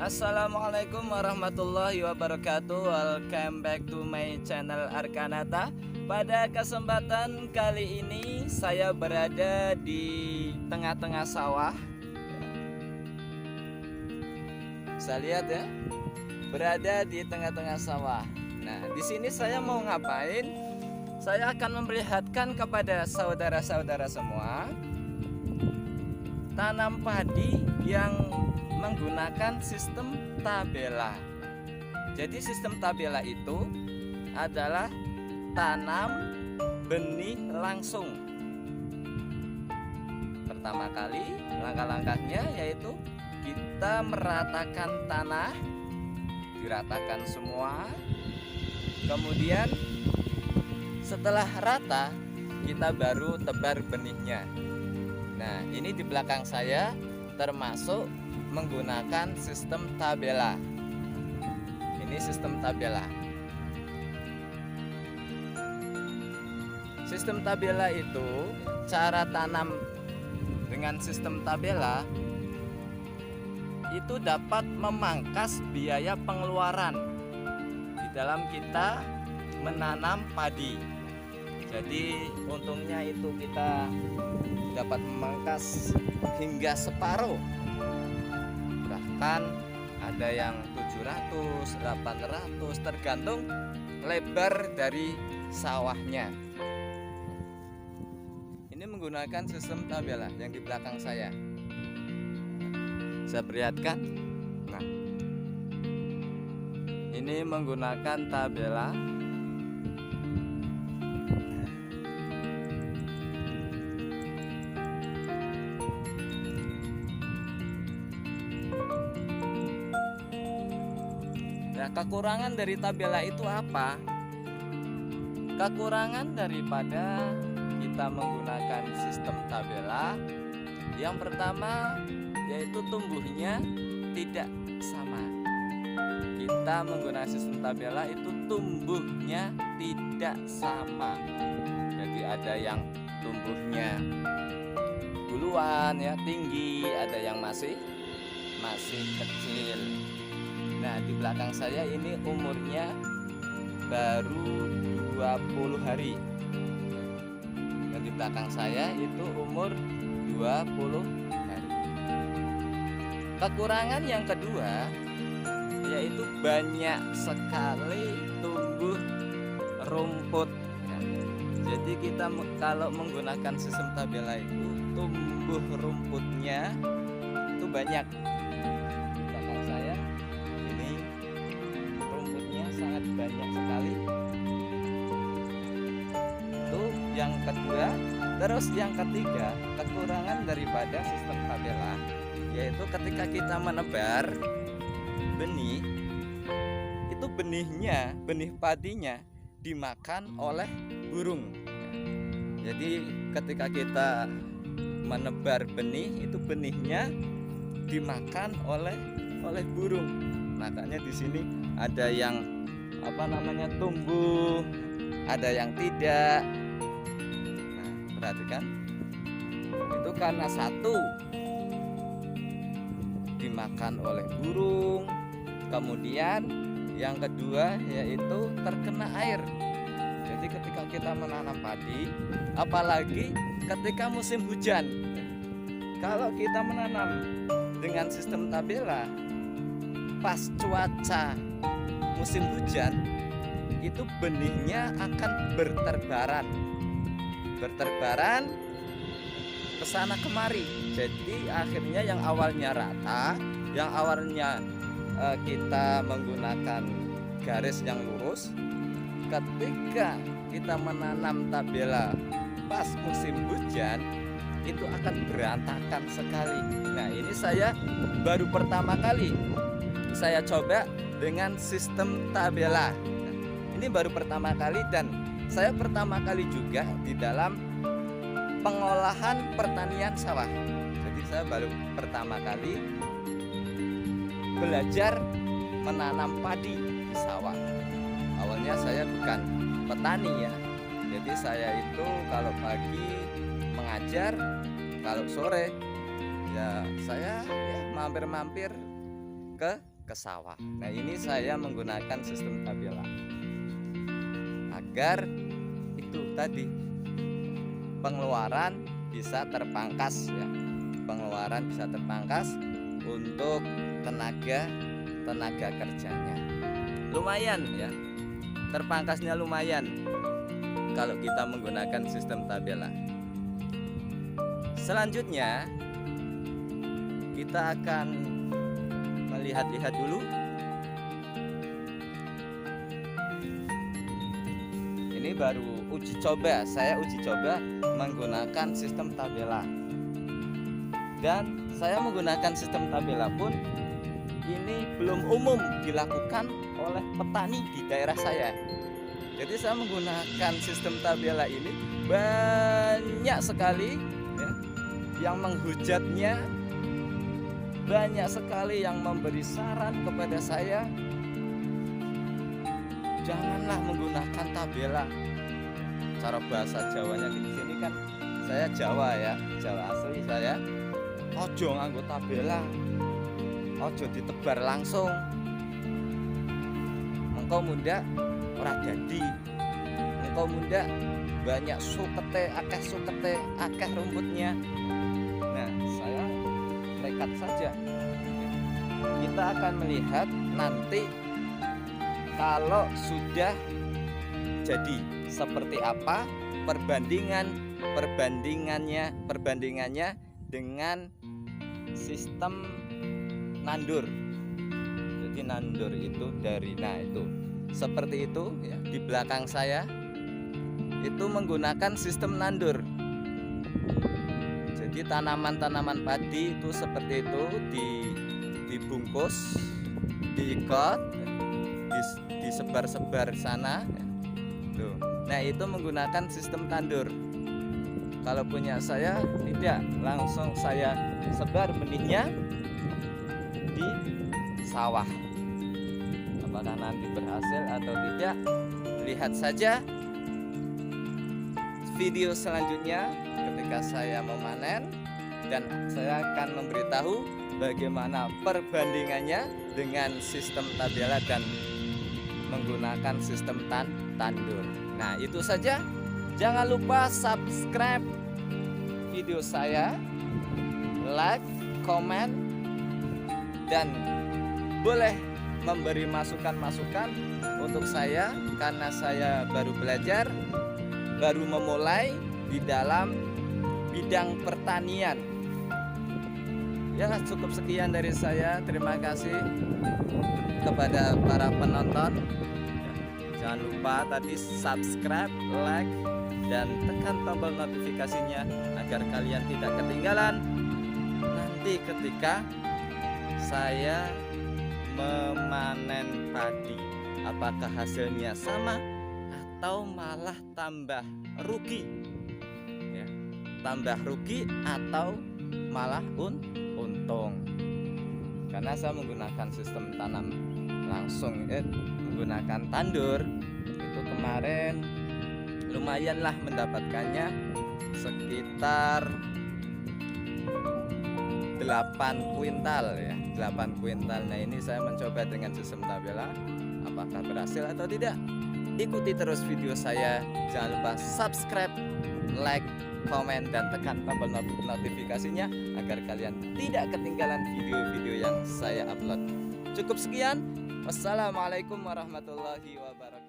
Assalamualaikum warahmatullahi wabarakatuh. Welcome back to my channel Arkanata. Pada kesempatan kali ini saya berada di tengah-tengah sawah. Bisa lihat ya, berada di tengah-tengah sawah. Nah, di sini saya mau ngapain? Saya akan memperlihatkan kepada saudara-saudara semua tanam padi yang menggunakan sistem tabela. Jadi sistem tabela itu adalah tanam benih langsung. Pertama kali langkah-langkahnya yaitu kita meratakan tanah, diratakan semua. Kemudian setelah rata kita baru tebar benihnya. Nah, ini di belakang saya termasuk menggunakan sistem tabela. Ini sistem tabela. Sistem tabela itu cara tanam dengan sistem tabela itu dapat memangkas biaya pengeluaran di dalam kita menanam padi. Jadi untungnya itu kita dapat memangkas hingga separuh. Bahkan ada yang 700, 800 tergantung lebar dari sawahnya. Ini menggunakan sistem tabela yang di belakang saya. Saya perlihatkan. Nah, ini menggunakan tabela. Nah, kekurangan dari tabela itu apa? Kekurangan daripada kita menggunakan sistem tabela, yang pertama yaitu tumbuhnya tidak sama. Kita menggunakan sistem tabela itu tumbuhnya tidak sama. Jadi ada yang tumbuhnya duluan ya, tinggi, ada yang masih kecil. Nah, di belakang saya ini umurnya baru 20 hari. Dan di belakang saya itu umur 20 hari. Kekurangan yang kedua yaitu banyak sekali tumbuh rumput. Jadi kita kalau menggunakan sistem tabela itu tumbuh rumputnya itu banyak. Di belakang saya sangat banyak sekali. Itu yang kedua. Terus yang ketiga, kekurangan daripada sistem tabela yaitu ketika kita menebar benih, itu benih padinya dimakan oleh burung. Jadi ketika kita menebar benih, itu benihnya dimakan oleh burung. Makanya di sini ada yang tumbuh, ada yang tidak. Nah, perhatikan, itu karena satu dimakan oleh burung, kemudian yang kedua yaitu terkena air. Jadi ketika kita menanam padi, apalagi ketika musim hujan, kalau kita menanam dengan sistem tabela pas cuaca musim hujan, itu benihnya akan berterbaran ke sana kemari. Jadi akhirnya yang awalnya rata, yang awalnya kita menggunakan garis yang lurus, ketika kita menanam tabela pas musim hujan itu akan berantakan sekali. Nah, ini saya baru pertama kali saya coba dengan sistem tabela. Ini baru pertama kali dan saya pertama kali juga di dalam pengolahan pertanian sawah. Jadi saya baru pertama kali belajar menanam padi di sawah. Awalnya saya bukan petani ya. Jadi saya itu kalau pagi mengajar, kalau sore ya saya mampir-mampir ke ke sawah. Nah, ini saya menggunakan sistem tabela agar itu tadi pengeluaran bisa terpangkas ya. Pengeluaran bisa terpangkas untuk tenaga kerjanya. Lumayan ya. Terpangkasnya lumayan kalau kita menggunakan sistem tabela. Selanjutnya kita akan melihat-lihat dulu. Ini baru uji coba. Saya uji coba menggunakan sistem tabela. Dan saya menggunakan sistem tabela pun ini belum umum dilakukan oleh petani di daerah saya. Jadi saya menggunakan sistem tabela ini banyak sekali ya, yang menghujatnya, banyak sekali yang memberi saran kepada saya, janganlah menggunakan tabela. Cara bahasa Jawanya di sini kan saya Jawa ya, Jawa asli saya. Ojo nganggo tabela, ojo ditebar langsung. Engkau muda ora jadi, engkau muda banyak sukete, akeh rumputnya. Nah, saya nekat saja. Kita akan melihat nanti kalau sudah jadi seperti apa perbandingannya dengan sistem nandur. Jadi nandur itu dari itu seperti itu ya, di belakang saya itu menggunakan sistem nandur. Jadi tanaman-tanaman padi itu seperti itu dibungkus, diikat, disebar-sebar sana. Tuh. Nah, itu menggunakan sistem tandur. Kalau punya saya tidak, langsung saya sebar benihnya di sawah. Apakah nanti berhasil atau tidak, lihat saja video selanjutnya ketika saya memanen, dan saya akan memberitahu bagaimana perbandingannya dengan sistem tabela dan menggunakan sistem tandur. Nah, itu saja. Jangan lupa subscribe video saya, like, komen, dan boleh memberi masukan-masukan untuk saya karena saya baru belajar, baru memulai di dalam bidang pertanian. Ya, cukup sekian dari saya. Terima kasih kepada para penonton. Jangan lupa tadi subscribe, like, dan tekan tombol notifikasinya agar kalian tidak ketinggalan nanti ketika saya memanen padi. Apakah hasilnya sama atau malah tambah rugi ya, tambah rugi atau malah untung. Karena saya menggunakan sistem tanam langsung menggunakan tandur, itu kemarin lumayanlah mendapatkannya sekitar 8 kuintal ya, 8 kuintal. Nah, ini saya mencoba dengan sistem tabela. Apakah berhasil atau tidak? Ikuti terus video saya. Jangan lupa subscribe, like, komen, dan tekan tombol notifikasinya agar kalian tidak ketinggalan video-video yang saya upload. Cukup sekian. Wassalamualaikum warahmatullahi wabarakatuh.